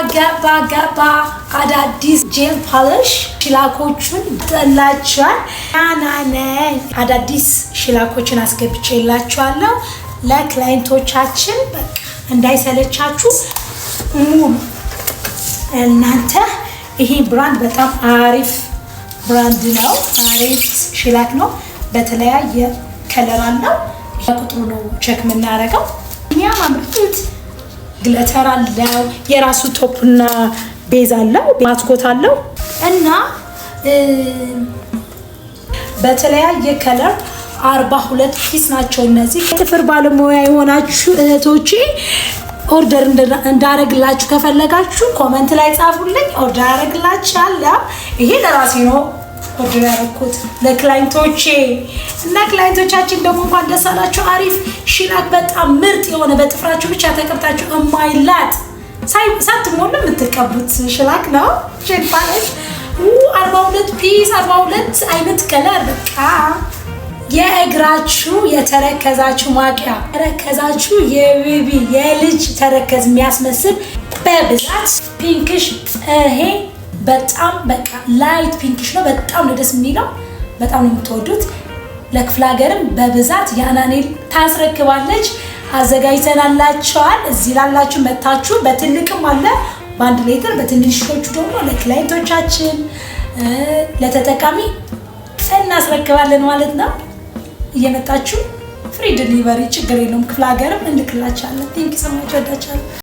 ገባ አዳዲስ ጄል ፖሊሽ ሽላኮቹን ጥላቻል ነኝ አዳዲስ ሽላኮችን አስገብቼላችኋለሁ ለክላይንቶቻችን በቃ እንዳይሰለቻችሁ እናንተ ይሄ ብራንድ በጣም አሪፍ ብራንድ ነው አሪፍ ሽላክ ነው በተለያየ ከለር አለው ቁጥሩ ነው ቼክ የምናደርገው የሚያምርት ግለተር አለው የራሱ ቶፕና ቤዝ አለው ማስኮት አለው እና በተለያየ ከለር 42 ፒስ ናቸው እነዚህ ጥፍር ባለሙያ የሆናችሁ እህቶቼ ኦርደር እንዳረግላችሁ ከፈለጋችሁ ኮሜንት ላይ ጻፉልኝ ኦርደር አረግላችኋለሁ ይሄ ለራሴ ነው ኦርደር ያደረኩት ለክላይንቶቼ እና ክላይንቶቻችን ደግሞ እንኳን ደስ አላችሁ አሪፍ ሽላክ በጣም ምርጥ የሆነ በጥፍራችሁ ብቻ ተቀብታችሁ የማይላጥ ሳትሞሉ የምትቀቡት ሽላክ ነው ጄልፓለሽ 42 ፒስ 42 አይነት ከለር በቃ የእግራችሁ የተረከዛችሁ ማቂያ ተረከዛችሁ የቤቢ የልጅ ተረከዝ የሚያስመስል በብዛት ፒንክሽ ይሄ በጣም በቃ ላይት ፒንክሽ ነው በጣም ነው ደስ የሚለው በጣም ነው የምትወዱት ለክፍለ ሀገርም በብዛት ያናኔል ታስረክባለች አዘጋጅተናላችኋል እዚህ ላላችሁ መታችሁ በትልቅም አለ በአንድ ሊትር በትንሾቹ ደግሞ ለክላይንቶቻችን ለተጠቃሚ እናስረክባለን ማለት ነው እየመጣችሁ ፍሪ ዲሊቨሪ ችግር የለውም ክፍለ ሀገርም እንልክላችኋለን ቴንክ ዩ ሶ ማች ወዳችኋለሁ